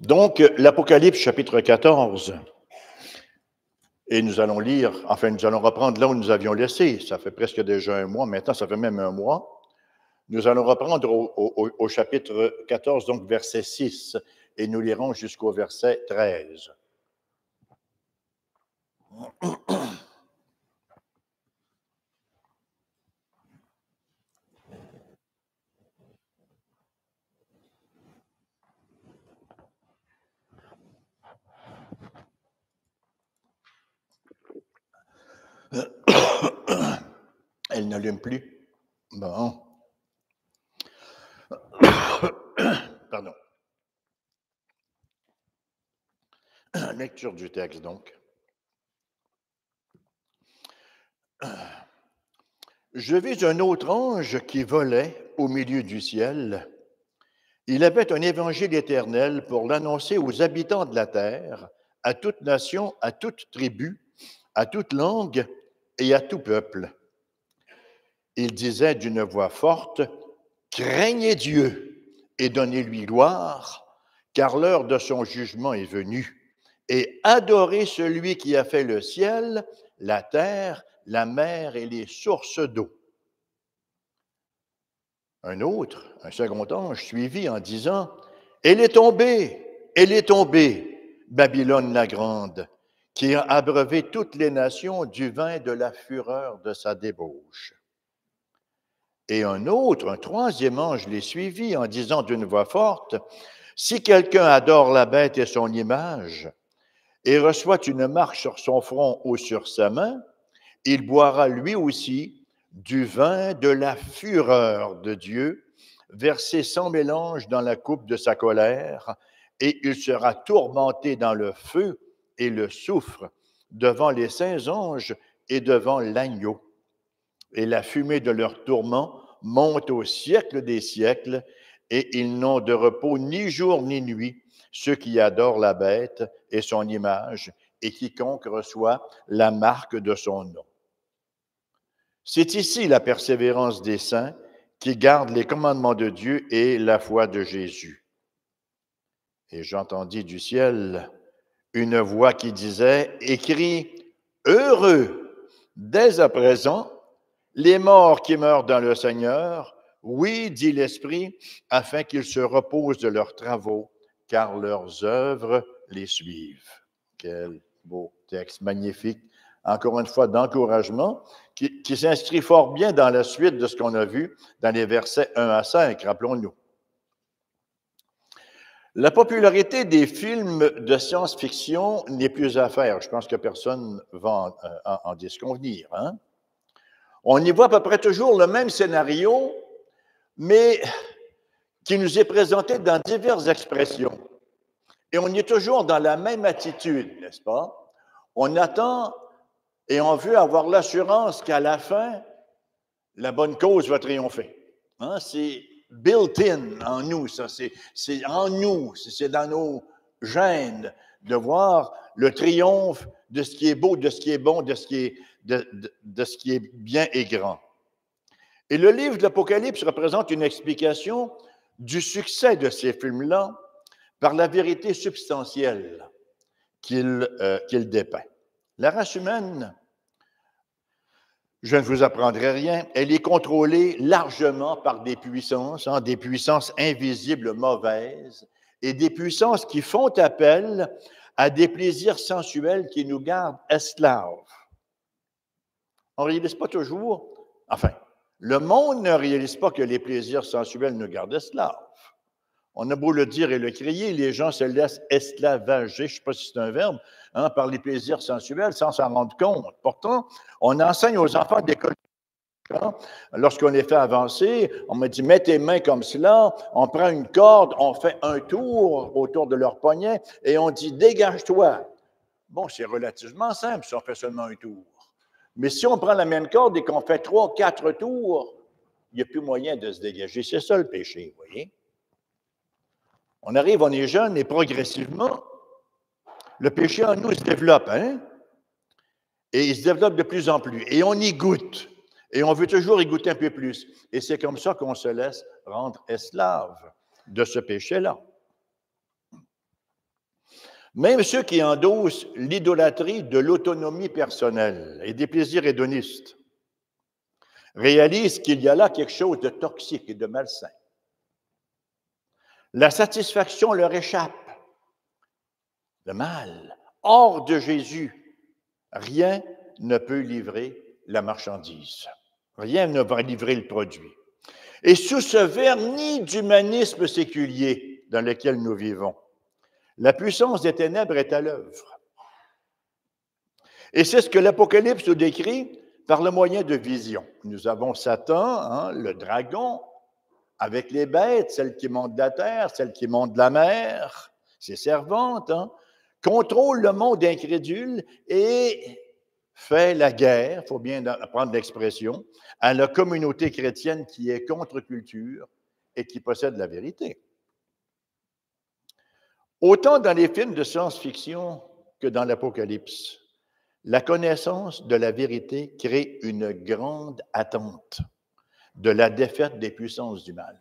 Donc, l'Apocalypse, chapitre 14, et nous allons lire, enfin, nous allons reprendre là où nous avions laissé. Ça fait presque déjà un mois, maintenant ça fait même un mois. Nous allons reprendre au chapitre 14, donc verset 6, et nous lirons jusqu'au verset 13. Elle n'allume plus. Bon. Pardon. Lecture du texte, donc. Je vis un autre ange qui volait au milieu du ciel. Il avait un évangile éternel pour l'annoncer aux habitants de la terre, à toute nation, à toute tribu, à toute langue et à tout peuple. Il disait d'une voix forte, « Craignez Dieu et donnez-lui gloire, car l'heure de son jugement est venue, et adorez celui qui a fait le ciel, la terre, la mer et les sources d'eau. » Un second ange, suivit en disant, « Elle est tombée, Babylone la grande, qui a abreuvé toutes les nations du vin de la fureur de sa débauche. » Et un troisième ange les suivit en disant d'une voix forte, « Si quelqu'un adore la bête et son image, et reçoit une marque sur son front ou sur sa main, il boira lui aussi du vin de la fureur de Dieu, versé sans mélange dans la coupe de sa colère, et il sera tourmenté dans le feu et le soufre devant les saints anges et devant l'agneau. Et la fumée de leur tourment monte au siècle des siècles, et ils n'ont de repos ni jour ni nuit, ceux qui adorent la bête et son image, et quiconque reçoit la marque de son nom. » C'est ici la persévérance des saints qui gardent les commandements de Dieu et la foi de Jésus. Et j'entendis du ciel une voix qui disait, « Écris, heureux, dès à présent, les morts qui meurent dans le Seigneur, oui, dit l'Esprit, afin qu'ils se reposent de leurs travaux, car leurs œuvres les suivent. » Quel beau texte, magnifique, encore une fois d'encouragement, qui s'inscrit fort bien dans la suite de ce qu'on a vu dans les versets 1 à 5, rappelons-nous. La popularité des films de science-fiction n'est plus à faire. Je pense que personne va en disconvenir. Hein? On y voit à peu près toujours le même scénario, mais qui nous est présenté dans diverses expressions. Et on y est toujours dans la même attitude, n'est-ce pas? On attend et on veut avoir l'assurance qu'à la fin, la bonne cause va triompher. Hein? C'est built-in en nous, ça. C'est en nous, c'est dans nos gènes de voir le triomphe de ce qui est beau, de ce qui est bon, de ce qui est bien et grand. Et le livre de l'Apocalypse représente une explication du succès de ces films-là par la vérité substantielle qu'il dépeint. La race humaine, je ne vous apprendrai rien, elle est contrôlée largement par des puissances invisibles mauvaises et des puissances qui font appel à des plaisirs sensuels qui nous gardent esclaves. On ne réalise pas toujours, enfin, le monde ne réalise pas que les plaisirs sensuels nous gardent esclaves. On a beau le dire et le crier, les gens se laissent esclavager, je ne sais pas si c'est un verbe, hein, par les plaisirs sensuels sans s'en rendre compte. Pourtant, on enseigne aux enfants d'école. Lorsqu'on les fait avancer, on me dit, mets tes mains comme cela, on prend une corde, on fait un tour autour de leur poignet et on dit, dégage-toi. Bon, c'est relativement simple si on fait seulement un tour. Mais si on prend la même corde et qu'on fait 3, 4 tours, il n'y a plus moyen de se dégager. C'est ça le péché, vous voyez? On arrive, on est jeune et progressivement, le péché en nous se développe, hein? Et il se développe de plus en plus. Et on y goûte. Et on veut toujours y goûter un peu plus. Et c'est comme ça qu'on se laisse rendre esclave de ce péché-là. Même ceux qui endossent l'idolâtrie de l'autonomie personnelle et des plaisirs hédonistes réalisent qu'il y a là quelque chose de toxique et de malsain. La satisfaction leur échappe. Le mal. Hors de Jésus, rien ne peut livrer la marchandise. Rien ne va livrer le produit. Et sous ce vernis d'humanisme séculier dans lequel nous vivons, la puissance des ténèbres est à l'œuvre. Et c'est ce que l'Apocalypse nous décrit par le moyen de visions. Nous avons Satan, le dragon, avec les bêtes, celles qui montent de la terre, celles qui montent de la mer, ses servantes, contrôle le monde incrédule et fait la guerre, il faut bien prendre l'expression, à la communauté chrétienne qui est contre-culture et qui possède la vérité. Autant dans les films de science-fiction que dans l'Apocalypse, la connaissance de la vérité crée une grande attente de la défaite des puissances du mal.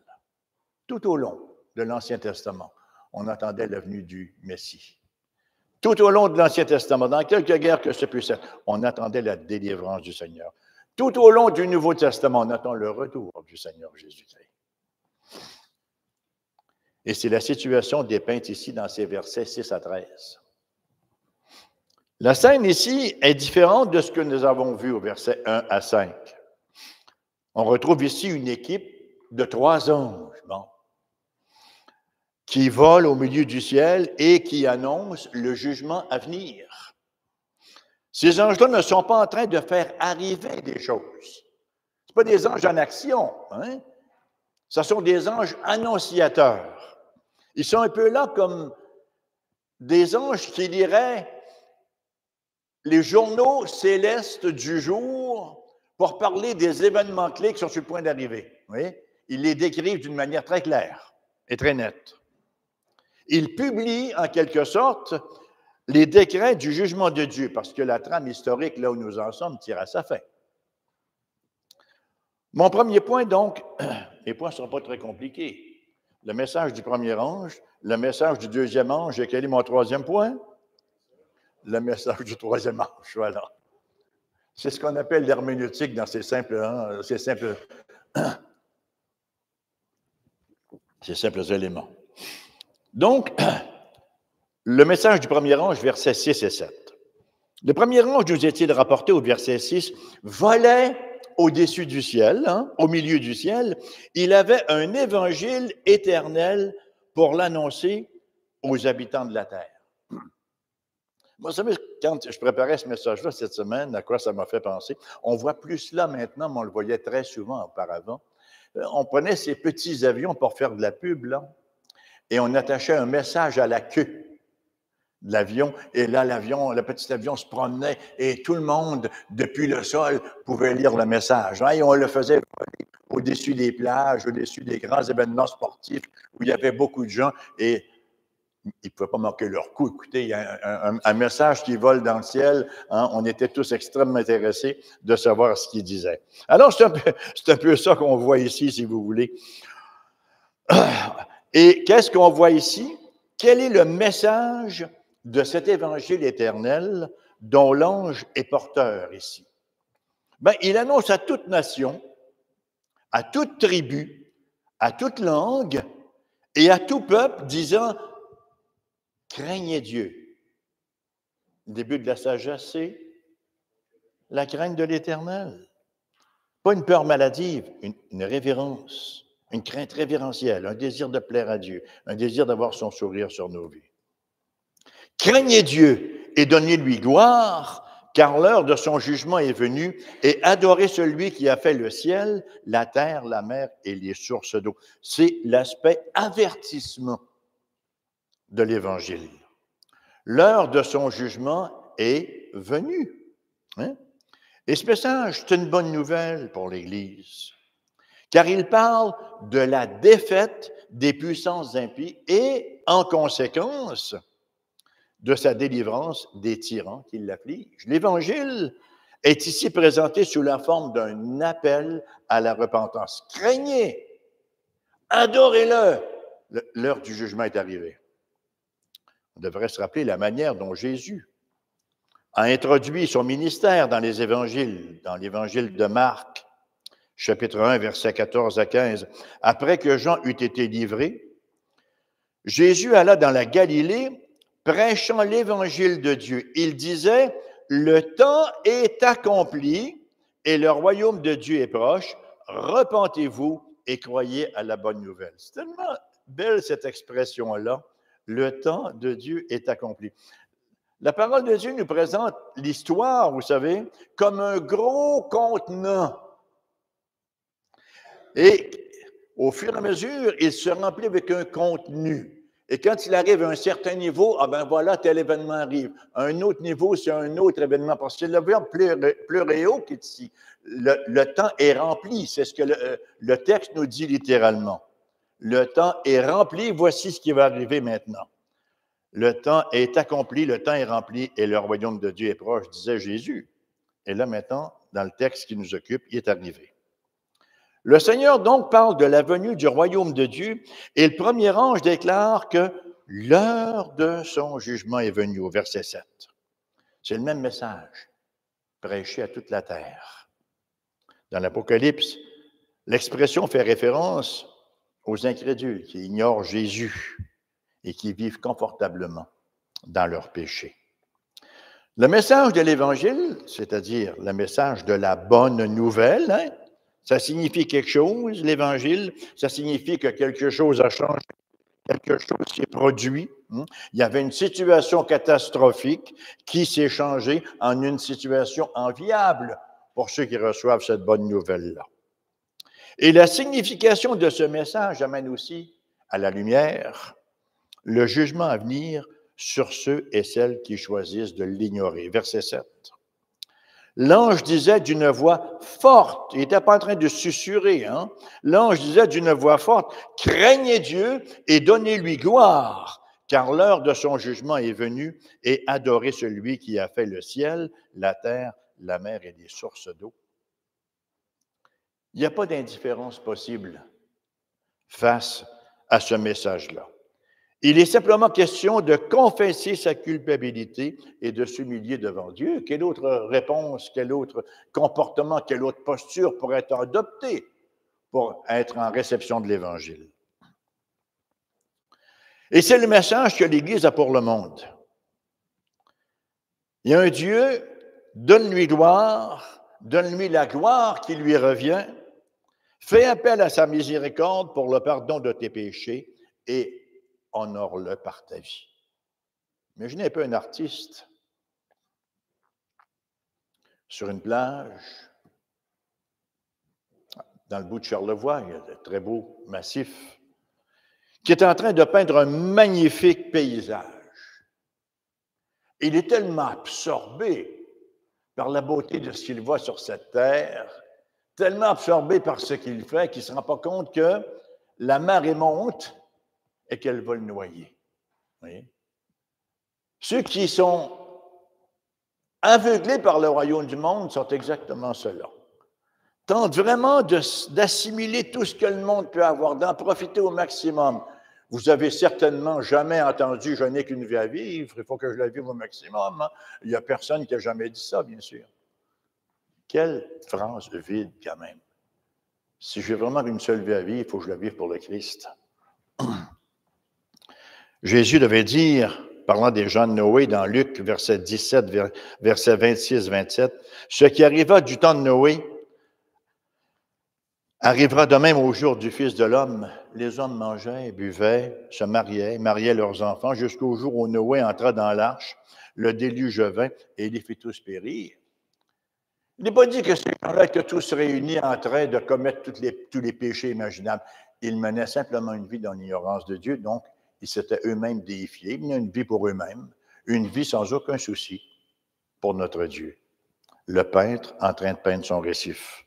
Tout au long de l'Ancien Testament, on attendait la venue du Messie. Tout au long de l'Ancien Testament, dans quelques guerres que ce puisse être, on attendait la délivrance du Seigneur. Tout au long du Nouveau Testament, on attend le retour du Seigneur Jésus-Christ. Et c'est la situation dépeinte ici dans ces versets 6 à 13. La scène ici est différente de ce que nous avons vu au verset 1 à 5. On retrouve ici une équipe de 3 anges, qui volent au milieu du ciel et qui annoncent le jugement à venir. Ces anges-là ne sont pas en train de faire arriver des choses. Ce ne sont pas des anges en action. Ce sont des anges annonciateurs. Ils sont un peu là comme des anges qui liraient les journaux célestes du jour pour parler des événements clés qui sont sur le point d'arriver. Ils les décrivent d'une manière très claire et très nette. Ils publient, en quelque sorte, les décrets du jugement de Dieu, parce que la trame historique, là où nous en sommes, tire à sa fin. Mon premier point, donc, les points ne sont pas très compliqués. Le message du premier ange, le message du deuxième ange, et quel est mon troisième point? Le message du troisième ange, voilà. C'est ce qu'on appelle l'herméneutique dans ces simples éléments. Donc, le message du premier ange, versets 6 et 7. Le premier ange, nous est-il rapporté au verset 6, volait au-dessus du ciel, au milieu du ciel. Il avait un évangile éternel pour l'annoncer aux habitants de la terre. Moi, vous savez, quand je préparais ce message-là cette semaine, à quoi ça m'a fait penser? On voit plus cela maintenant, mais on le voyait très souvent auparavant. On prenait ces petits avions pour faire de la pub, là, et on attachait un message à la queue de l'avion, et là, le petit avion se promenait, et tout le monde, depuis le sol, pouvait lire le message. Et on le faisait au-dessus des plages, au-dessus des grands événements sportifs, où il y avait beaucoup de gens, et ils ne pouvaient pas manquer leur coup. Écoutez, il y a un message qui vole dans le ciel. On était tous extrêmement intéressés de savoir ce qu'il disait. Alors, c'est un peu ça qu'on voit ici, si vous voulez. Et qu'est-ce qu'on voit ici? Quel est le message de cet évangile éternel dont l'ange est porteur ici? Il annonce à toute nation, à toute tribu, à toute langue et à tout peuple, disant « Craignez Dieu ». Le début de la sagesse, c'est la crainte de l'Éternel. Pas une peur maladive, une révérence, une crainte révérentielle, un désir de plaire à Dieu, un désir d'avoir son sourire sur nos vies. Craignez Dieu et donnez-lui gloire, car l'heure de son jugement est venue, et adorez celui qui a fait le ciel, la terre, la mer et les sources d'eau. C'est l'aspect avertissement de l'Évangile. L'heure de son jugement est venue. Et ce message, c'est une bonne nouvelle pour l'Église, car il parle de la défaite des puissances impies et, en conséquence, de sa délivrance des tyrans qui l'affligent. L'Évangile est ici présenté sous la forme d'un appel à la repentance. Craignez, adorez-le, l'heure du jugement est arrivée. On devrait se rappeler la manière dont Jésus a introduit son ministère dans les évangiles, dans l'évangile de Marc, chapitre 1, versets 14 à 15. Après que Jean eut été livré, Jésus alla dans la Galilée, prêchant l'évangile de Dieu. Il disait, « Le temps est accompli et le royaume de Dieu est proche. Repentez-vous et croyez à la bonne nouvelle. » C'est tellement belle cette expression-là. Le temps de Dieu est accompli. La parole de Dieu nous présente l'histoire, vous savez, comme un gros contenant. Et au fur et à mesure, il se remplit avec un contenu. Et quand il arrive à un certain niveau, ah ben voilà, tel événement arrive. À un autre niveau, c'est un autre événement. Parce que c'est le verbe pleuréo qui est ici. Le temps est rempli. C'est ce que le texte nous dit littéralement. Le temps est rempli. Voici ce qui va arriver maintenant. Le temps est accompli, le temps est rempli et le royaume de Dieu est proche, disait Jésus. Et là maintenant, dans le texte qui nous occupe, il est arrivé. Le Seigneur donc parle de la venue du royaume de Dieu et le premier ange déclare que l'heure de son jugement est venue au verset 7. C'est le même message, prêché à toute la terre. Dans l'Apocalypse, l'expression fait référence aux incrédules qui ignorent Jésus et qui vivent confortablement dans leur péché. Le message de l'Évangile, c'est-à-dire le message de la bonne nouvelle, ça signifie quelque chose, l'Évangile, ça signifie que quelque chose a changé, quelque chose s'est produit. Il y avait une situation catastrophique qui s'est changée en une situation enviable pour ceux qui reçoivent cette bonne nouvelle-là. Et la signification de ce message amène aussi à la lumière le jugement à venir sur ceux et celles qui choisissent de l'ignorer. Verset 7. L'ange disait d'une voix forte, il n'était pas en train de susurrer, L'ange disait d'une voix forte, « Craignez Dieu et donnez-lui gloire, car l'heure de son jugement est venue, et adorez celui qui a fait le ciel, la terre, la mer et les sources d'eau. » Il n'y a pas d'indifférence possible face à ce message-là. Il est simplement question de confesser sa culpabilité et de s'humilier devant Dieu. Quelle autre réponse, quel autre comportement, quelle autre posture pourrait être adoptée pour être en réception de l'Évangile? Et c'est le message que l'Église a pour le monde. Il y a un Dieu, donne-lui gloire, donne-lui la gloire qui lui revient, fais appel à sa miséricorde pour le pardon de tes péchés et honore-le par ta vie. Imaginez un peu un artiste sur une plage, dans le bout de Charlevoix, il y a de très beaux massifs, qui est en train de peindre un magnifique paysage. Il est tellement absorbé par la beauté de ce qu'il voit sur cette terre, tellement absorbé par ce qu'il fait, qu'il ne se rend pas compte que la marée monte et qu'elle va le noyer. Vous voyez? Ceux qui sont aveuglés par le royaume du monde sont exactement ceux-là. Tentent vraiment d'assimiler tout ce que le monde peut avoir, d'en profiter au maximum. Vous avez certainement jamais entendu « je n'ai qu'une vie à vivre, il faut que je la vive au maximum ». Il n'y a personne qui a jamais dit ça, bien sûr. Quelle phrase vide, quand même. Si j'ai vraiment une seule vie à vivre, il faut que je la vive pour le Christ. Jésus devait dire, parlant des gens de Noé, dans Luc, verset 17, verset 26-27, « Ce qui arriva du temps de Noé arrivera de même au jour du Fils de l'homme. Les hommes mangeaient, buvaient, se mariaient leurs enfants, jusqu'au jour où Noé entra dans l'arche, le déluge vint et les fit tous périr. » Il n'est pas dit que ces gens-là étaient tous réunis en train de commettre tous les péchés imaginables. Ils menaient simplement une vie dans l'ignorance de Dieu, donc ils s'étaient eux-mêmes déifiés. Ils menaient une vie pour eux-mêmes, une vie sans aucun souci pour notre Dieu. Le peintre en train de peindre son récif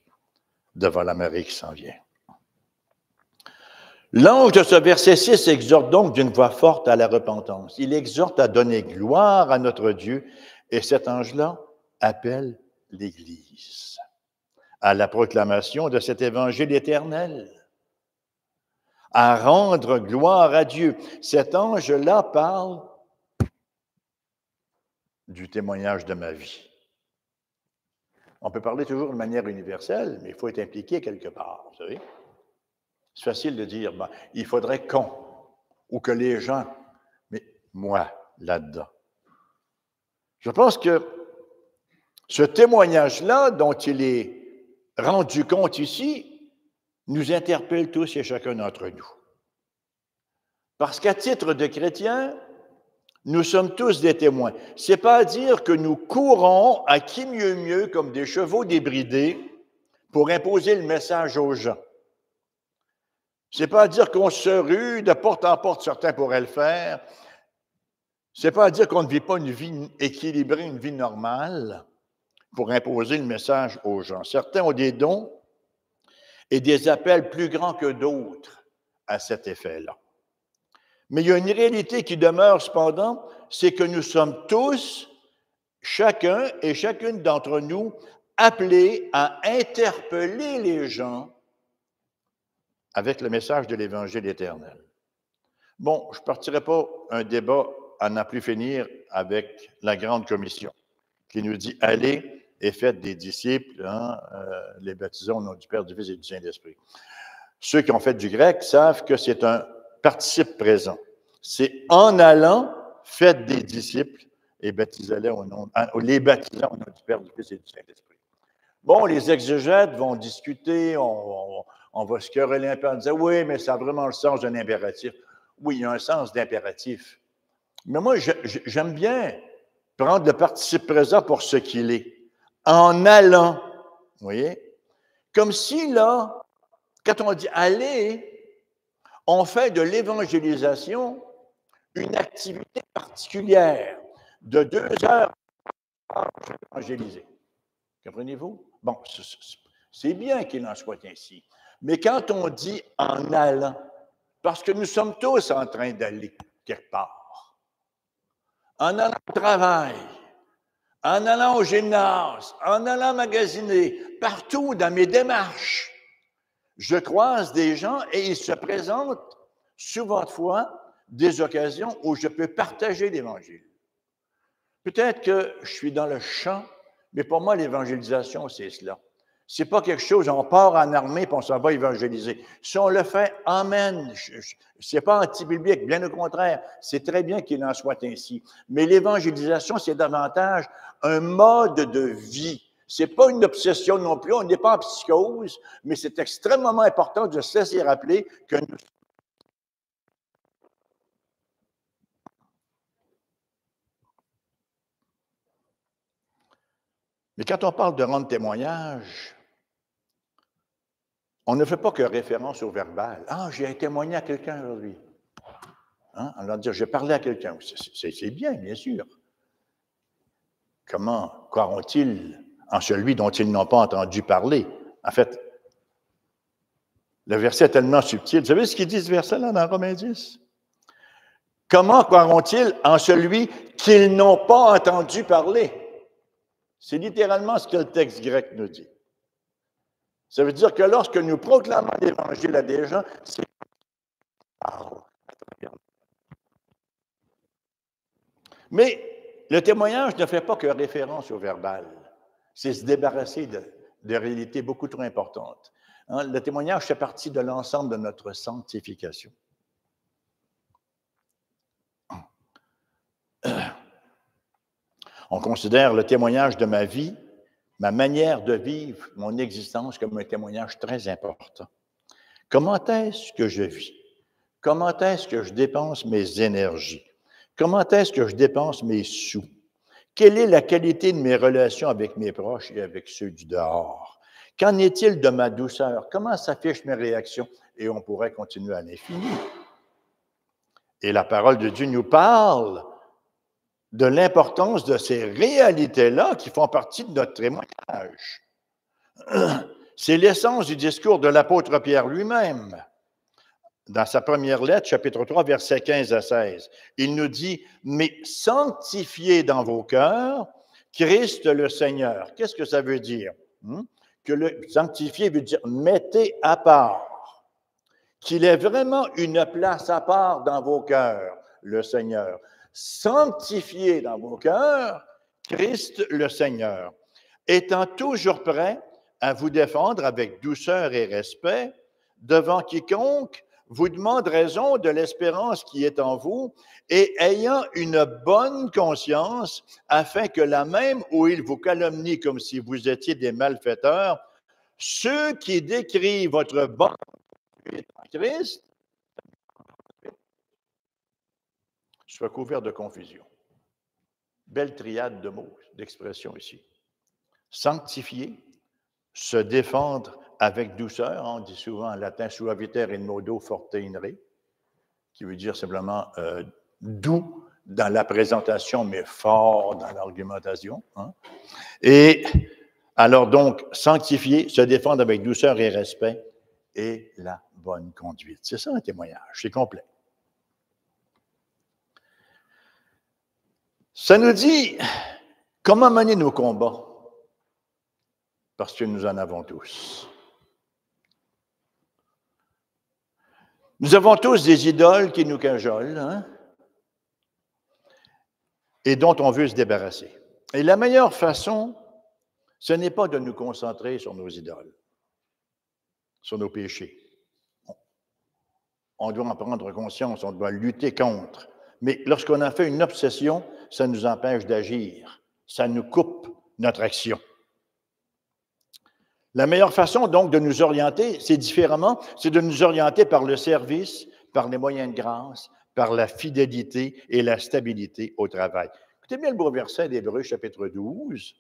devant la marée qui s'en vient. L'ange de ce verset 6 exhorte donc d'une voix forte à la repentance. Il exhorte à donner gloire à notre Dieu et cet ange-là appelle l'Église à la proclamation de cet évangile éternel, à rendre gloire à Dieu. Cet ange-là parle du témoignage de ma vie. On peut parler toujours de manière universelle, mais il faut être impliqué quelque part, vous savez. C'est facile de dire, ben, il faudrait qu'on, ou que les gens, mais moi, là-dedans. Je pense que ce témoignage-là, dont il est rendu compte ici, nous interpelle tous et chacun d'entre nous. Parce qu'à titre de chrétien, nous sommes tous des témoins. Ce n'est pas à dire que nous courons à qui mieux comme des chevaux débridés pour imposer le message aux gens. Ce n'est pas à dire qu'on se rue de porte en porte, certains pourraient le faire. Ce n'est pas à dire qu'on ne vit pas une vie équilibrée, une vie normale pour imposer le message aux gens. Certains ont des dons et des appels plus grands que d'autres à cet effet-là. Mais il y a une réalité qui demeure cependant, c'est que nous sommes tous, chacun et chacune d'entre nous, appelés à interpeller les gens avec le message de l'Évangile éternel. Bon, je ne partirai pas un débat à n'en plus finir avec la Grande Commission, qui nous dit « Allez et faites des disciples, les baptisons au nom du Père, du Fils et du Saint-Esprit ». Ceux qui ont fait du grec savent que c'est un participe présent. C'est en allant, faites des disciples et baptisez-les au nom, les baptisons au nom du Père, du Fils et du Saint-Esprit. Bon, les exégètes vont discuter, on va se quereller un peu en disant « Oui, mais ça a vraiment le sens d'un impératif. » Oui, il y a un sens d'impératif. Mais moi, j'aime bien prendre le participe présent pour ce qu'il est. En allant, vous voyez? Comme si, là, quand on dit « aller », on fait de l'évangélisation une activité particulière de 2 heures pour évangéliser. Comprenez-vous? Bon, c'est bien qu'il en soit ainsi. Mais quand on dit « en allant », parce que nous sommes tous en train d'aller quelque part, en allant au travail, en allant au gymnase, en allant magasiner, partout dans mes démarches, je croise des gens et ils se présentent souvent de fois des occasions où je peux partager l'Évangile. Peut-être que je suis dans le champ, mais pour moi, l'évangélisation, c'est cela. Ce n'est pas quelque chose, on part en armée et on s'en va évangéliser. Si on le fait, amen. Ce n'est pas anti-biblique, bien au contraire. C'est très bien qu'il en soit ainsi. Mais l'évangélisation, c'est davantage un mode de vie. Ce n'est pas une obsession non plus, on n'est pas en psychose, mais c'est extrêmement important de se laisser rappeler que nous. Mais quand on parle de rendre témoignage, on ne fait pas que référence au verbal. « Ah, j'ai témoigné à quelqu'un aujourd'hui. » On va dire « J'ai parlé à quelqu'un. » C'est bien sûr. Comment croiront-ils en celui dont ils n'ont pas entendu parler? En fait, le verset est tellement subtil. Vous savez ce qu'il dit ce verset-là dans Romains 10? Comment croiront-ils en celui qu'ils n'ont pas entendu parler? C'est littéralement ce que le texte grec nous dit. Ça veut dire que lorsque nous proclamons l'Évangile à des gens, c'est... Mais le témoignage ne fait pas que référence au verbal. C'est se débarrasser de réalités beaucoup trop importantes. Le témoignage fait partie de l'ensemble de notre sanctification. On considère le témoignage de ma vie, ma manière de vivre mon existence comme un témoignage très important. Comment est-ce que je vis? Comment est-ce que je dépense mes énergies? Comment est-ce que je dépense mes sous? Quelle est la qualité de mes relations avec mes proches et avec ceux du dehors? Qu'en est-il de ma douceur? Comment s'affichent mes réactions? Et on pourrait continuer à l'infini. Et la parole de Dieu nous parle de l'importance de ces réalités-là qui font partie de notre témoignage. C'est l'essence du discours de l'apôtre Pierre lui-même. Dans sa première lettre, chapitre 3, versets 15 à 16, il nous dit « Mais sanctifiez dans vos cœurs Christ le Seigneur. » Qu'est-ce que ça veut dire? Que le sanctifier veut dire « mettez à part ». Qu'il ait vraiment une place à part dans vos cœurs, le Seigneur. Sanctifiez dans vos cœurs, Christ le Seigneur, étant toujours prêt à vous défendre avec douceur et respect devant quiconque vous demande raison de l'espérance qui est en vous et ayant une bonne conscience afin que la même où il vous calomnie comme si vous étiez des malfaiteurs, ceux qui décrivent votre bonne en Christ soient couverts de confusion. Belle triade de mots, d'expressions ici. Sanctifier, se défendre avec douceur, on dit souvent en latin suaviter in modo forte in re, qui veut dire simplement doux dans la présentation, mais fort dans l'argumentation. Hein? Et alors donc, sanctifier, se défendre avec douceur et respect, et la bonne conduite. C'est ça un témoignage, c'est complet. Ça nous dit comment mener nos combats, parce que nous en avons tous. Nous avons tous des idoles qui nous cajolent, hein, et dont on veut se débarrasser. Et la meilleure façon, ce n'est pas de nous concentrer sur nos idoles, sur nos péchés. On doit en prendre conscience, on doit lutter contre. Mais lorsqu'on en fait une obsession, ça nous empêche d'agir. Ça nous coupe notre action. La meilleure façon, donc, de nous orienter, c'est différemment, c'est de nous orienter par le service, par les moyens de grâce, par la fidélité et la stabilité au travail. Écoutez bien le beau verset d'Hébreux, chapitre 12,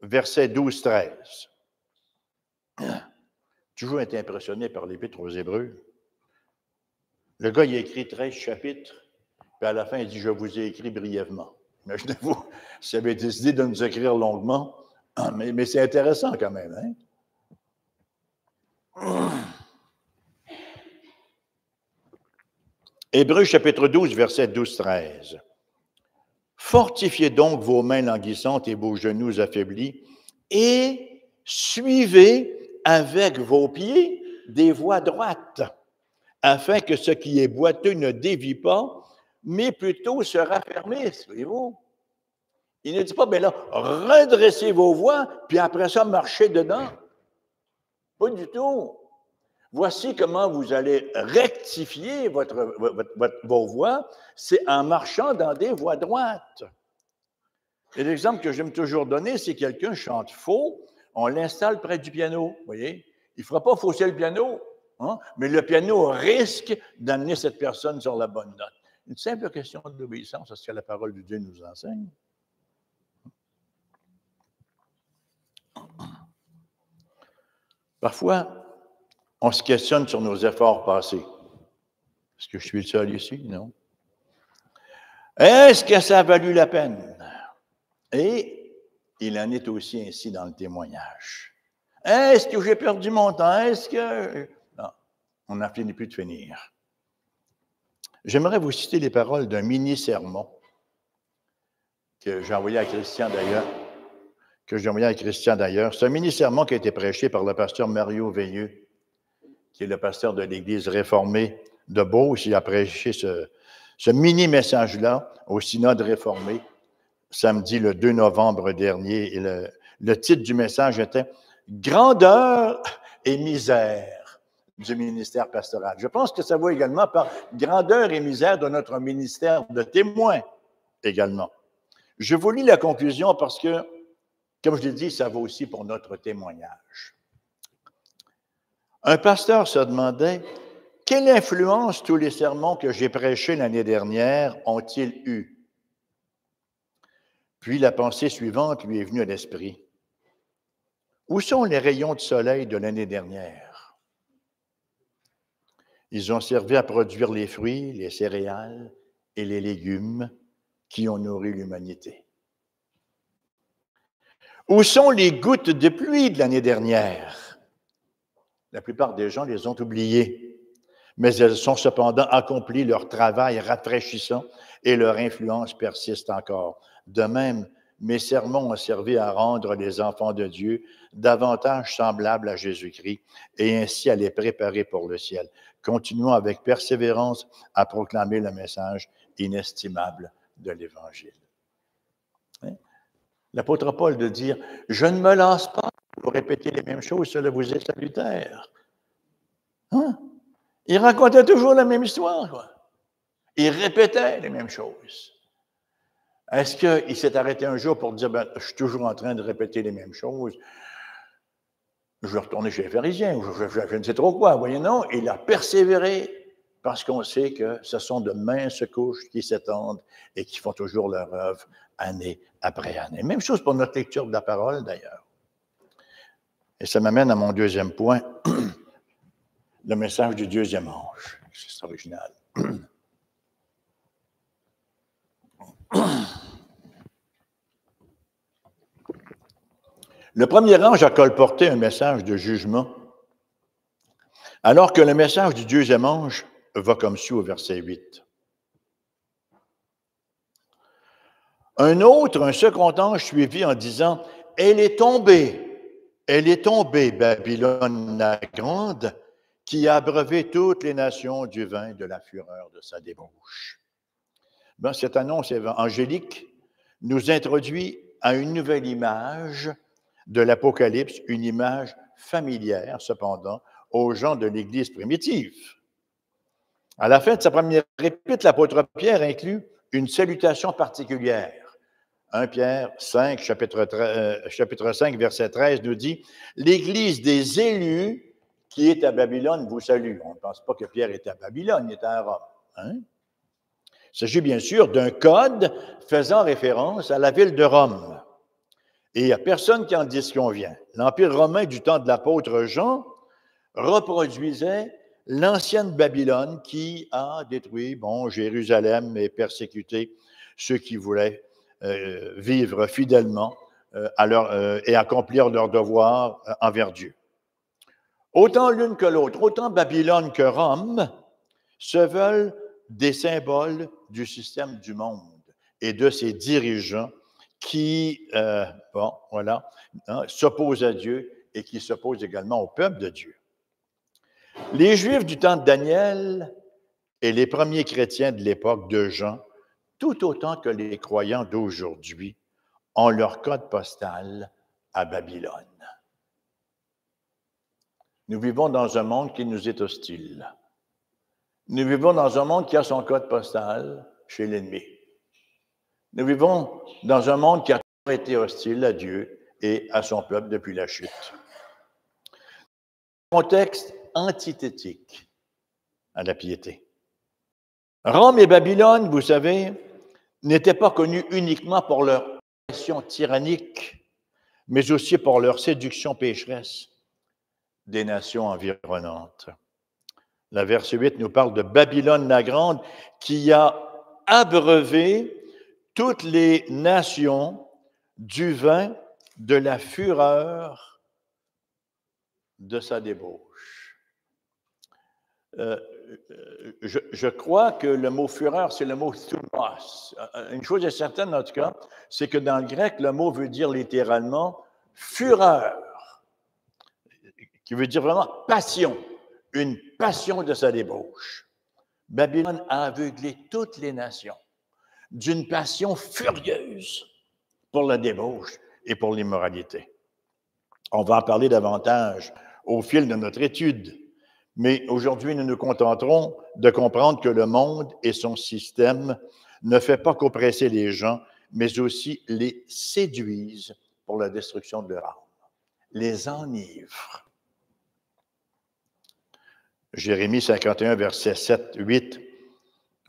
verset 12-13. Toujours été impressionné par l'Épître aux Hébreux. Le gars, il a écrit 13 chapitres, puis à la fin, il dit « Je vous ai écrit brièvement ». Imaginez-vous, s'il avait décidé de nous écrire longuement, mais c'est intéressant quand même. Hein? Hébreux chapitre 12, verset 12-13. « Fortifiez donc vos mains languissantes et vos genoux affaiblis, et suivez avec vos pieds des voies droites, afin que ce qui est boiteux ne dévie pas, mais plutôt se raffermisse. » Voyez-vous? Il ne dit pas, bien là, redressez vos voies, puis après ça, marchez dedans. Pas du tout. Voici comment vous allez rectifier vos voies, c'est en marchant dans des voies droites. Et l'exemple que j'aime toujours donner, c'est quelqu'un chante faux, on l'installe près du piano, vous voyez? Il ne fera pas fausser le piano, hein? Mais le piano risque d'amener cette personne sur la bonne note. Une simple question d'obéissance à ce que la parole de Dieu nous enseigne. Parfois, on se questionne sur nos efforts passés. Est-ce que je suis le seul ici? Non. Est-ce que ça a valu la peine? Et il en est aussi ainsi dans le témoignage. Est-ce que j'ai perdu mon temps? Est-ce que... Non, on n'a fini plus de finir. J'aimerais vous citer les paroles d'un mini-sermon que j'ai envoyé à Christian d'ailleurs. C'est un mini-sermon qui a été prêché par le pasteur Mario Veilleux, qui est le pasteur de l'Église réformée de Beauce. Il a prêché ce mini-message-là au synode réformé samedi le 2 novembre dernier. Et le titre du message était « Grandeur et misère du ministère pastoral ». Je pense que ça vaut également par grandeur et misère de notre ministère de témoins également. Je vous lis la conclusion parce que, comme je l'ai dit, ça vaut aussi pour notre témoignage. Un pasteur se demandait « Quelle influence tous les sermons que j'ai prêchés l'année dernière ont-ils eu? » Puis la pensée suivante lui est venue à l'esprit. Où sont les rayons de soleil de l'année dernière? Ils ont servi à produire les fruits, les céréales et les légumes qui ont nourri l'humanité. Où sont les gouttes de pluie de l'année dernière? La plupart des gens les ont oubliées, mais elles ont cependant accompli leur travail rafraîchissant et leur influence persiste encore. De même, mes sermons ont servi à rendre les enfants de Dieu davantage semblables à Jésus-Christ et ainsi à les préparer pour le ciel. Continuons avec persévérance à proclamer le message inestimable de l'Évangile. L'apôtre Paul de dire, je ne me lasse pas pour répéter les mêmes choses, cela vous est salutaire. Hein? Il racontait toujours la même histoire, quoi. Il répétait les mêmes choses. Est-ce qu'il s'est arrêté un jour pour dire, je suis toujours en train de répéter les mêmes choses, je vais retourner chez les pharisiens, ou je ne sais trop quoi. Vous voyez, non, il a persévéré parce qu'on sait que ce sont de minces couches qui s'étendent et qui font toujours leur œuvre année après année. Même chose pour notre lecture de la parole, d'ailleurs. Et ça m'amène à mon deuxième point, le message du deuxième ange. C'est original. Le premier ange a colporté un message de jugement, alors que le message du deuxième ange va comme suit au verset 8. Un second ange suivit en disant, elle est tombée, Babylone la grande, qui a abreuvé toutes les nations du vin de la fureur de sa débauche. Ben, cette annonce angélique nous introduit à une nouvelle image de l'Apocalypse, une image familière, cependant, aux gens de l'Église primitive. À la fin de sa première épître, l'apôtre Pierre inclut une salutation particulière. 1 Pierre 5, chapitre 5, verset 13 nous dit « L'Église des élus qui est à Babylone vous salue. » On ne pense pas que Pierre était à Babylone, il était à Rome. Hein? Il s'agit bien sûr d'un code faisant référence à la ville de Rome. Et il n'y a personne qui en disconvient. L'Empire romain du temps de l'apôtre Jean reproduisait l'ancienne Babylone qui a détruit Jérusalem et persécuté ceux qui voulaient vivre fidèlement et accomplir leur devoir envers Dieu. Autant l'une que l'autre, autant Babylone que Rome se veulent des symboles du système du monde et de ses dirigeants qui, s'opposent à Dieu et qui s'opposent également au peuple de Dieu. Les Juifs du temps de Daniel et les premiers chrétiens de l'époque de Jean, tout autant que les croyants d'aujourd'hui, ont leur code postal à Babylone. Nous vivons dans un monde qui nous est hostile. Nous vivons dans un monde qui a son code postal chez l'ennemi. Nous vivons dans un monde qui a toujours été hostile à Dieu et à son peuple depuis la chute. Contexte antithétique à la piété. Rome et Babylone, vous savez, n'étaient pas connus uniquement pour leur oppression tyrannique, mais aussi pour leur séduction pécheresse des nations environnantes. Le verset 8 nous parle de Babylone la grande qui a abreuvé toutes les nations du vin de la fureur de sa débauche. Je crois que le mot fureur, c'est le mot thumos. Une chose est certaine, en tout cas, c'est que dans le grec, le mot veut dire littéralement fureur, qui veut dire vraiment passion, une passion de sa débauche. Babylone a aveuglé toutes les nations d'une passion furieuse pour la débauche et pour l'immoralité. On va en parler davantage au fil de notre étude, mais aujourd'hui, nous nous contenterons de comprendre que le monde et son système ne fait pas qu'oppresser les gens, mais aussi les séduisent pour la destruction de leur âme, les enivrent. Jérémie 51, versets 7, 8.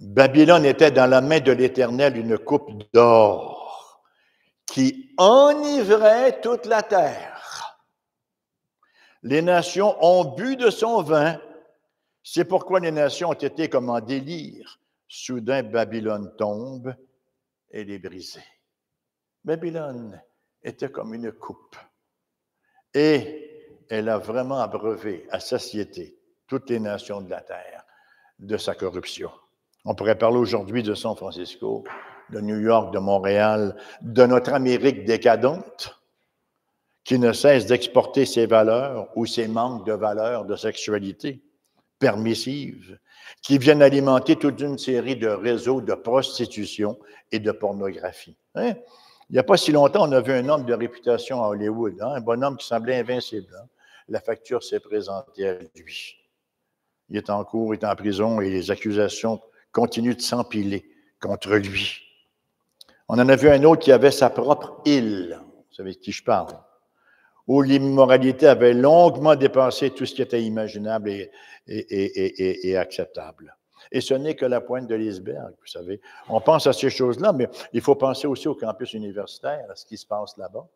Babylone était dans la main de l'Éternel une coupe d'or qui enivrait toute la terre. Les nations ont bu de son vin. C'est pourquoi les nations ont été comme en délire. Soudain, Babylone tombe, elle est brisée. Babylone était comme une coupe. Et elle a vraiment abreuvé à satiété toutes les nations de la terre de sa corruption. On pourrait parler aujourd'hui de San Francisco, de New York, de Montréal, de notre Amérique décadente, qui ne cesse d'exporter ses valeurs ou ses manques de valeurs de sexualité permissive, qui viennent alimenter toute une série de réseaux de prostitution et de pornographie. Hein? Il n'y a pas si longtemps, on a vu un homme de réputation à Hollywood, hein, un bonhomme qui semblait invincible. Hein. La facture s'est présentée à lui. Il est en cours, il est en prison et les accusations continuent de s'empiler contre lui. On en a vu un autre qui avait sa propre île, vous savez de qui je parle, où l'immoralité avait longuement dépassé tout ce qui était imaginable et acceptable. Et ce n'est que la pointe de l'iceberg, vous savez. On pense à ces choses-là, mais il faut penser aussi au campus universitaire, à ce qui se passe là-bas.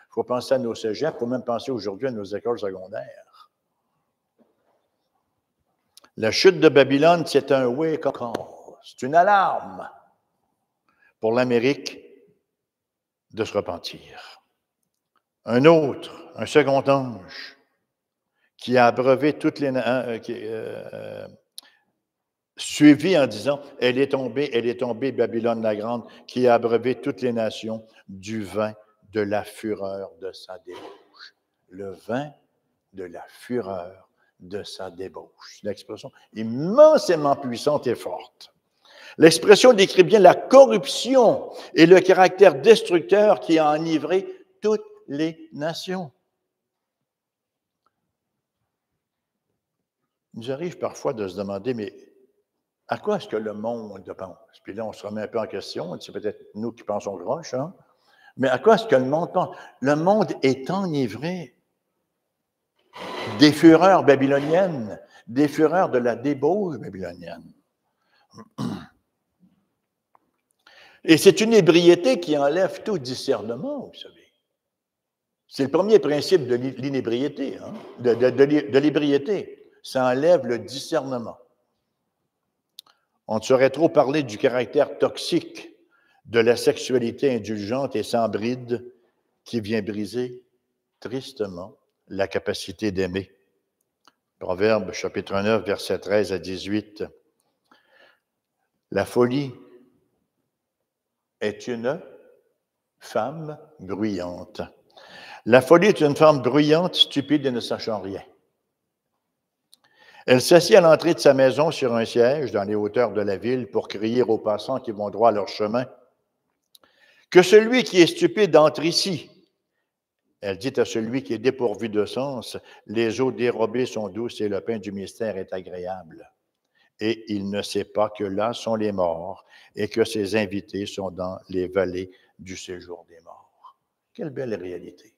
Il faut penser à nos cégeps, il faut même penser aujourd'hui à nos écoles secondaires. La chute de Babylone, c'est un wake-up call, c'est une alarme pour l'Amérique de se repentir. Un autre, un second ange, qui a abreuvé toutes les... suivi en disant, elle est tombée, Babylone la grande, qui a abreuvé toutes les nations du vin de la fureur de sa débauche. Le vin de la fureur de sa débauche. Une expression immensément puissante et forte. L'expression décrit bien la corruption et le caractère destructeur qui a enivré toutes les nations. Il nous arrive parfois de se demander, mais à quoi est-ce que le monde pense? Puis là, on se remet un peu en question, c'est peut-être nous qui pensons croche, hein? Mais à quoi est-ce que le monde pense? Le monde est enivré des fureurs babyloniennes, des fureurs de la débauche babylonienne. Et c'est une ébriété qui enlève tout discernement, vous savez. C'est le premier principe de l'inébriété, hein? de l'ébriété. Ça enlève le discernement. On ne saurait trop parler du caractère toxique de la sexualité indulgente et sans bride qui vient briser tristement la capacité d'aimer. Proverbe, chapitre 9, versets 13 à 18. La folie est une femme bruyante. La folie est une femme bruyante, stupide et ne sachant rien. Elle s'assied à l'entrée de sa maison sur un siège dans les hauteurs de la ville pour crier aux passants qui vont droit à leur chemin. Que celui qui est stupide entre ici. Elle dit à celui qui est dépourvu de sens, les eaux dérobées sont douces et le pain du mystère est agréable. Et il ne sait pas que là sont les morts et que ses invités sont dans les vallées du séjour des morts. Quelle belle réalité.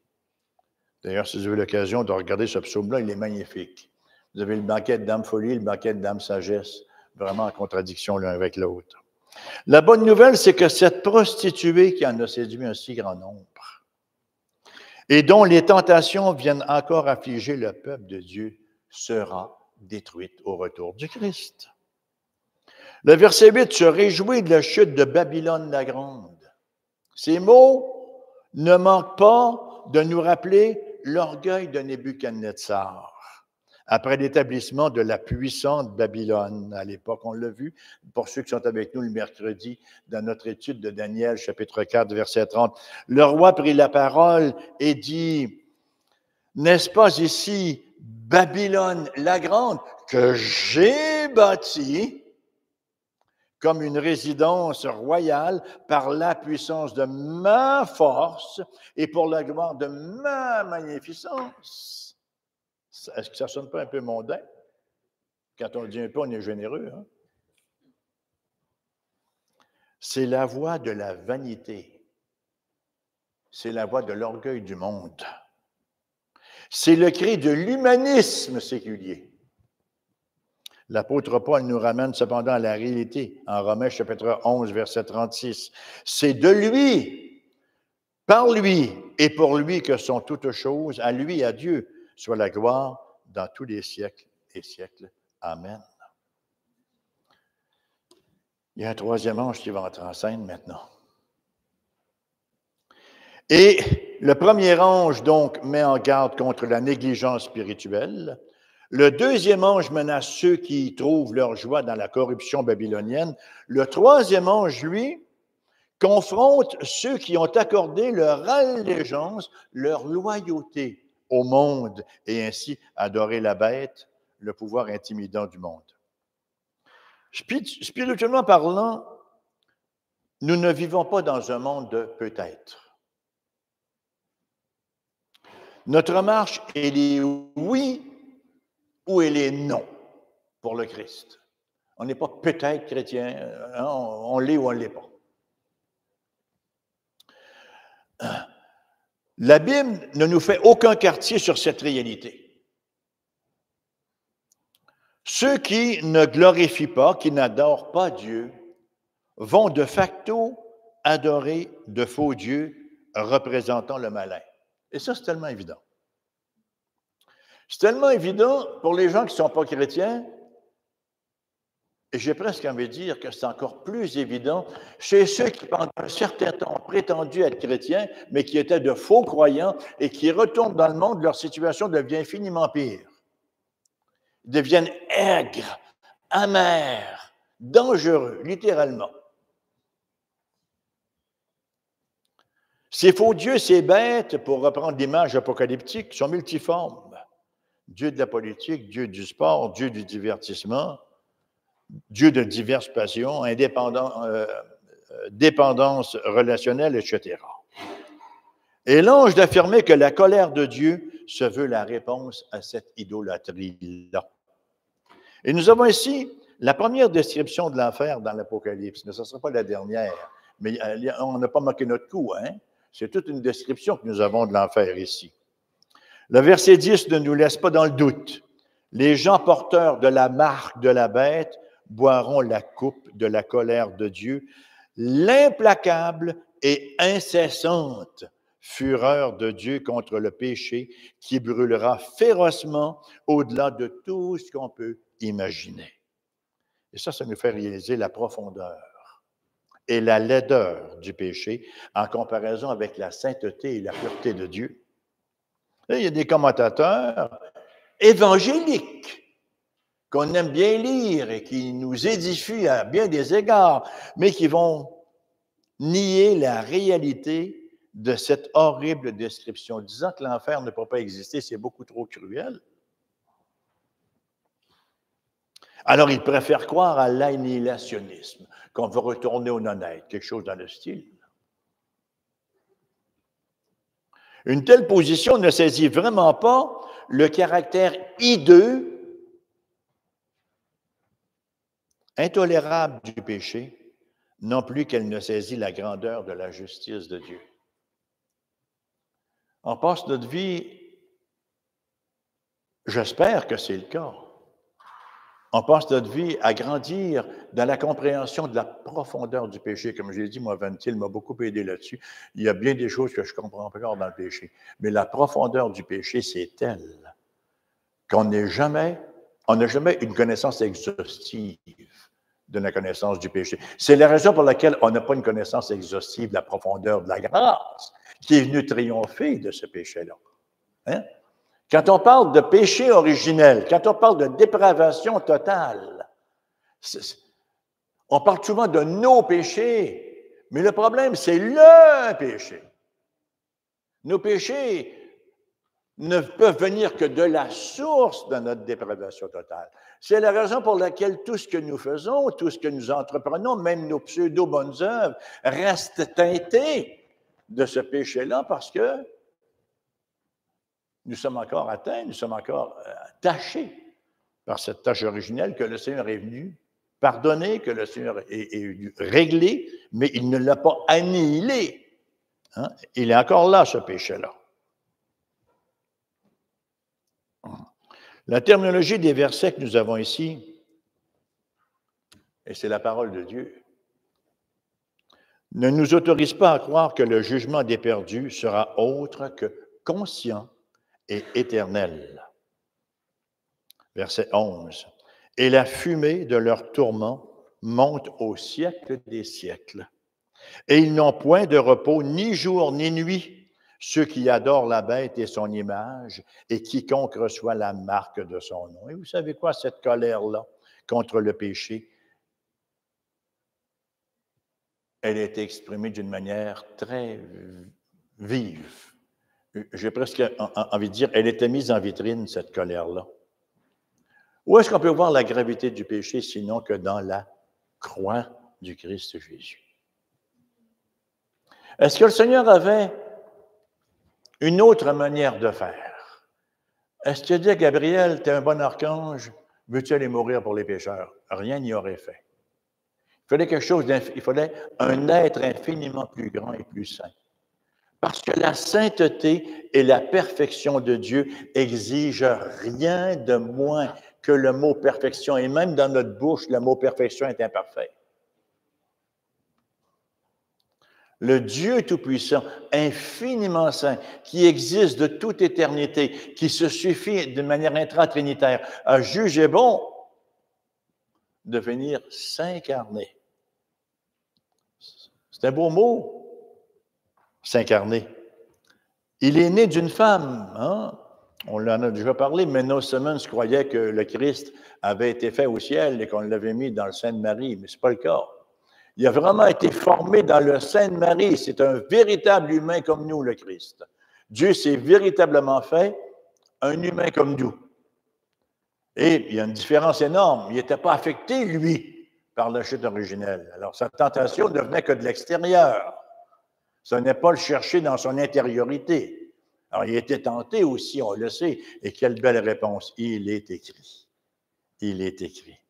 D'ailleurs, si vous avez l'occasion de regarder ce psaume-là, il est magnifique. Vous avez le banquet de Dame Folie, le banquet de Dame Sagesse, vraiment en contradiction l'un avec l'autre. La bonne nouvelle, c'est que cette prostituée qui en a séduit un si grand nombre et dont les tentations viennent encore affliger le peuple de Dieu sera détruite au retour du Christ. Le verset 8 se réjouit de la chute de Babylone la grande. Ces mots ne manquent pas de nous rappeler l'orgueil de Nebuchadnezzar. Après l'établissement de la puissante Babylone, à l'époque, on l'a vu, pour ceux qui sont avec nous le mercredi, dans notre étude de Daniel, chapitre 4, verset 30, le roi prit la parole et dit, n'est-ce pas ici Babylone la grande que j'ai bâtie comme une résidence royale par la puissance de ma force et pour la gloire de ma magnificence? Est-ce que ça ne sonne pas un peu mondain? Quand on le dit un peu, on est généreux. Hein? C'est la voix de la vanité. C'est la voix de l'orgueil du monde. C'est le cri de l'humanisme séculier. L'apôtre Paul nous ramène cependant à la réalité en Romains chapitre 11, verset 36. C'est de lui, par lui et pour lui que sont toutes choses, à lui, à Dieu, soit la gloire dans tous les siècles et siècles. Amen. Il y a un troisième ange qui va entrer en scène maintenant. Et le premier ange, donc, met en garde contre la négligence spirituelle. Le deuxième ange menace ceux qui trouvent leur joie dans la corruption babylonienne. Le troisième ange, lui, confronte ceux qui ont accordé leur allégeance, leur loyauté au monde et ainsi adorer la bête, le pouvoir intimidant du monde. Spirituellement parlant, Nous ne vivons pas dans un monde de peut-être. Notre marche, elle est oui ou elle est non pour le Christ. On n'est pas peut-être chrétien, hein, on l'est ou on ne l'est pas. La Bible ne nous fait aucun quartier sur cette réalité. Ceux qui ne glorifient pas, qui n'adorent pas Dieu, vont de facto adorer de faux dieux représentant le malin. Et ça, c'est tellement évident. C'est tellement évident pour les gens qui ne sont pas chrétiens, et j'ai presque envie de dire que c'est encore plus évident chez ceux qui, pendant un certain temps, ont prétendu être chrétiens, mais qui étaient de faux croyants et qui retournent dans le monde, leur situation devient infiniment pire. Ils deviennent aigres, amers, dangereux, littéralement. Ces faux dieux, ces bêtes, pour reprendre l'image apocalyptique, sont multiformes. Dieu de la politique, Dieu du sport, Dieu du divertissement, Dieu de diverses passions, dépendance relationnelle, etc. Et l'ange d'affirmer que la colère de Dieu se veut la réponse à cette idolâtrie-là. Et nous avons ici la première description de l'enfer dans l'Apocalypse, mais ce ne sera pas la dernière. Mais on n'a pas manqué notre coup, hein? C'est toute une description que nous avons de l'enfer ici. Le verset 10 ne nous laisse pas dans le doute. Les gens porteurs de la marque de la bête boiront la coupe de la colère de Dieu, l'implacable et incessante fureur de Dieu contre le péché qui brûlera férocement au-delà de tout ce qu'on peut imaginer. Et ça nous fait réaliser la profondeur et la laideur du péché en comparaison avec la sainteté et la pureté de Dieu. Là, il y a des commentateurs évangéliques qu'on aime bien lire et qui nous édifient à bien des égards, mais qui vont nier la réalité de cette horrible description, disant que l'enfer ne peut pas exister, c'est beaucoup trop cruel. Alors, ils préfèrent croire à l'annihilationnisme, qu'on va retourner au non-être, quelque chose dans le style. Une telle position ne saisit vraiment pas le caractère hideux, intolérable du péché, non plus qu'elle ne saisit la grandeur de la justice de Dieu. On passe notre vie, j'espère que c'est le cas, on passe notre vie à grandir dans la compréhension de la profondeur du péché. Comme je l'ai dit, moi, Van Til m'a beaucoup aidé là-dessus. Il y a bien des choses que je comprends pas encore dans le péché. Mais la profondeur du péché, c'est telle qu'on n'a jamais une connaissance exhaustive de la connaissance du péché. C'est la raison pour laquelle on n'a pas une connaissance exhaustive de la profondeur de la grâce qui est venue triompher de ce péché-là. Hein? Quand on parle de péché originel, quand on parle de dépravation totale, on parle souvent de nos péchés, mais le problème, c'est le péché. Nos péchés ne peuvent venir que de la source de notre dépravation totale. C'est la raison pour laquelle tout ce que nous faisons, tout ce que nous entreprenons, même nos pseudo-bonnes œuvres, restent teintés de ce péché-là parce que nous sommes encore atteints, nous sommes encore tachés par cette tâche originelle que le Seigneur est venu pardonner, que le Seigneur est venu régler, mais il ne l'a pas annihilé. Hein? Il est encore là, ce péché-là. La terminologie des versets que nous avons ici, et c'est la parole de Dieu, ne nous autorise pas à croire que le jugement des perdus sera autre que conscient et éternel. Verset 11. Et la fumée de leur tourment monte au siècle des siècles. Et ils n'ont point de repos ni jour ni nuit, ceux qui adorent la bête et son image, et quiconque reçoit la marque de son nom. Et vous savez quoi, cette colère-là contre le péché, elle est exprimée d'une manière très vive. J'ai presque envie de dire, elle était mise en vitrine, cette colère-là. Où est-ce qu'on peut voir la gravité du péché, sinon que dans la croix du Christ Jésus? Est-ce que le Seigneur avait une autre manière de faire? Est-ce qu'il a dit à Gabriel, tu es un bon archange, veux-tu aller mourir pour les pécheurs? Rien n'y aurait fait. Il fallait un être infiniment plus grand et plus saint. Parce que la sainteté et la perfection de Dieu exigent rien de moins que le mot perfection. Et même dans notre bouche, le mot perfection est imparfait. Le Dieu Tout-Puissant, infiniment saint, qui existe de toute éternité, qui se suffit de manière intratrinitaire, a jugé bon de venir s'incarner. C'est un beau mot, s'incarner. Il est né d'une femme, hein? On en a déjà parlé, mais Noah Simmons croyait que le Christ avait été fait au ciel et qu'on l'avait mis dans le sein de Marie, mais ce n'est pas le cas. Il a vraiment été formé dans le sein de Marie. C'est un véritable humain comme nous, le Christ. Dieu s'est véritablement fait un humain comme nous. Et il y a une différence énorme. Il n'était pas affecté, lui, par la chute originelle. Alors, sa tentation ne venait que de l'extérieur. Ce n'est pas le chercher dans son intériorité. Alors, il était tenté aussi, on le sait. Et quelle belle réponse. Il est écrit. Il est écrit.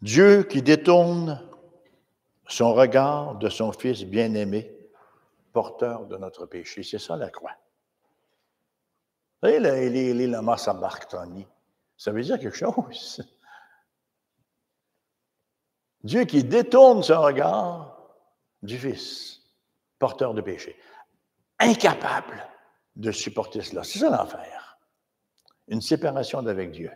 Dieu qui détourne son regard de son Fils bien-aimé, porteur de notre péché. C'est ça la croix. Vous savez, les lama sabachthani, ça veut dire quelque chose. Dieu qui détourne son regard du Fils, porteur de péché. Incapable de supporter cela. C'est ça l'enfer. Une séparation d'avec Dieu.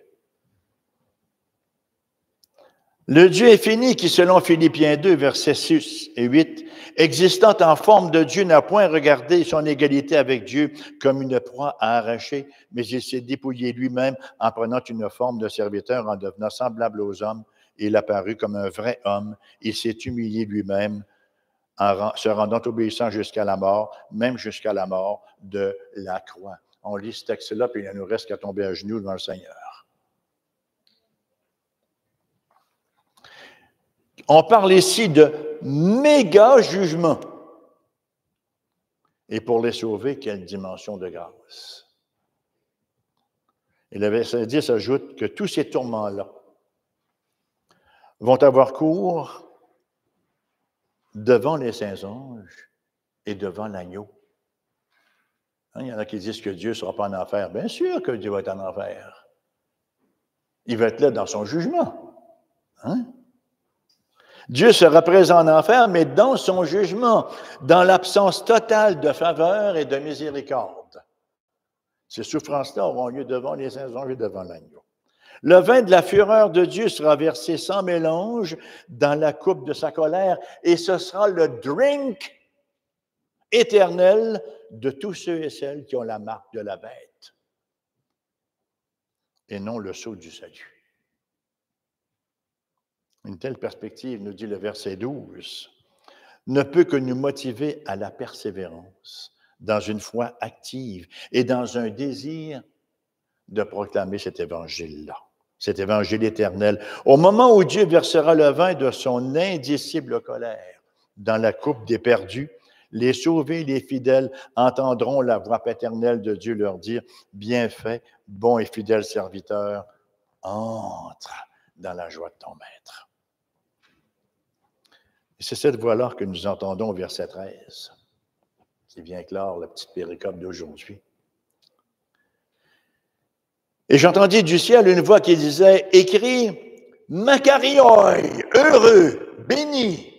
Le Dieu infini qui, selon Philippiens 2, versets 6 et 8, existant en forme de Dieu, n'a point regardé son égalité avec Dieu comme une proie à arracher, mais il s'est dépouillé lui-même en prenant une forme de serviteur, en devenant semblable aux hommes. Il apparut comme un vrai homme. Il s'est humilié lui-même en se rendant obéissant jusqu'à la mort, même jusqu'à la mort de la croix. On lit ce texte-là, puis il ne nous reste qu'à tomber à genoux devant le Seigneur. On parle ici de méga jugement. Et pour les sauver, quelle dimension de grâce. Et le verset 10 ajoute que tous ces tourments-là vont avoir cours devant les saints anges et devant l'agneau. Hein, il y en a qui disent que Dieu ne sera pas en enfer. Bien sûr que Dieu va être en enfer. Il va être là dans son jugement. Hein? Dieu sera présent en enfer, mais dans son jugement, dans l'absence totale de faveur et de miséricorde. Ces souffrances-là auront lieu devant les saints anges et devant l'agneau. Le vin de la fureur de Dieu sera versé sans mélange dans la coupe de sa colère, et ce sera le drink éternel de tous ceux et celles qui ont la marque de la bête, et non le sceau du salut. Une telle perspective, nous dit le verset 12, ne peut que nous motiver à la persévérance dans une foi active et dans un désir de proclamer cet évangile-là, cet évangile éternel. Au moment où Dieu versera le vin de son indicible colère dans la coupe des perdus, les sauvés, les fidèles entendront la voix paternelle de Dieu leur dire « Bien fait, bon et fidèle serviteur, entre dans la joie de ton maître. » Et c'est cette voix-là que nous entendons au verset 13, qui vient clore la petite péricope d'aujourd'hui. Et j'entendis du ciel une voix qui disait, écrit, Makarioi, heureux, béni.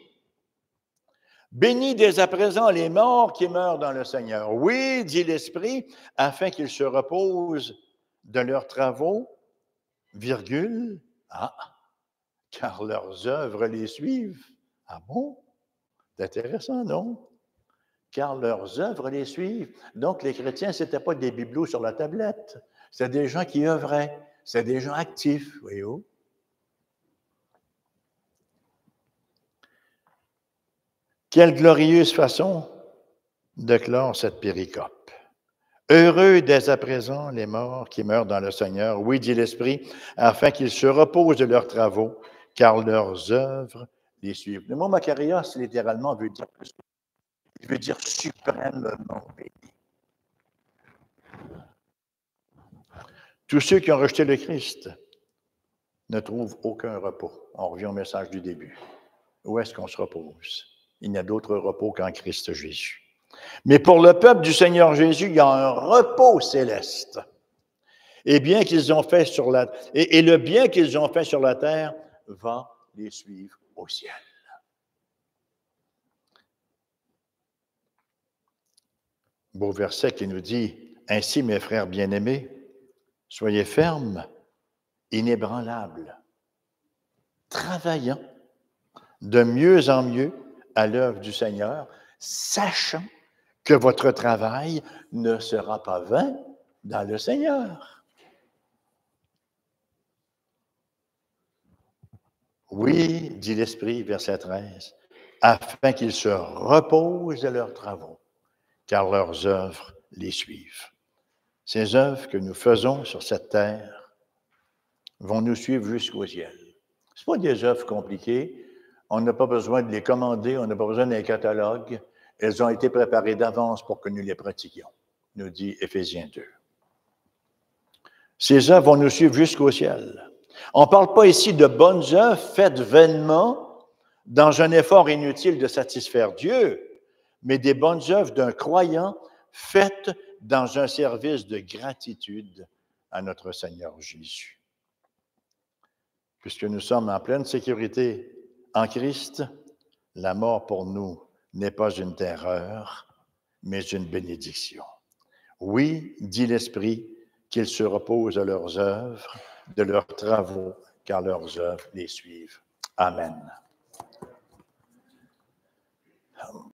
Bénis dès à présent les morts qui meurent dans le Seigneur. Oui, dit l'Esprit, afin qu'ils se reposent de leurs travaux, virgule, car leurs œuvres les suivent. Ah bon? C'est intéressant, non? Car leurs œuvres les suivent. Donc, les chrétiens, ce n'étaient pas des bibelots sur la tablette. C'était des gens qui œuvraient. C'était des gens actifs, voyez-vous. Quelle glorieuse façon de clore cette péricope. Heureux dès à présent les morts qui meurent dans le Seigneur. Oui, dit l'Esprit, afin qu'ils se reposent de leurs travaux, car leurs œuvres les suivent. Le mot Makarios, littéralement, veut dire suprêmement béni. Tous ceux qui ont rejeté le Christ ne trouvent aucun repos. On revient au message du début. Où est-ce qu'on se repose? Il n'y a d'autre repos qu'en Christ Jésus. Mais pour le peuple du Seigneur Jésus, il y a un repos céleste. Et bien qu'ils ont fait sur la et le bien qu'ils ont fait sur la terre va les suivre au ciel. Beau verset qui nous dit: Ainsi, mes frères bien-aimés, soyez fermes, inébranlables, travaillant de mieux en mieux à l'œuvre du Seigneur, sachant que votre travail ne sera pas vain dans le Seigneur. Oui, dit l'Esprit, verset 13, afin qu'ils se reposent de leurs travaux, car leurs œuvres les suivent. Ces œuvres que nous faisons sur cette terre vont nous suivre jusqu'au ciel. Ce ne sont pas des œuvres compliquées. On n'a pas besoin de les commander, on n'a pas besoin d'un catalogue. Elles ont été préparées d'avance pour que nous les pratiquions, nous dit Éphésiens 2. Ces œuvres vont nous suivre jusqu'au ciel. On ne parle pas ici de bonnes œuvres faites vainement dans un effort inutile de satisfaire Dieu, mais des bonnes œuvres d'un croyant faites dans un service de gratitude à notre Seigneur Jésus. Puisque nous sommes en pleine sécurité en Christ, la mort pour nous n'est pas une terreur, mais une bénédiction. Oui, dit l'Esprit, qu'ils se reposent de leurs œuvres, de leurs travaux, car leurs œuvres les suivent. Amen.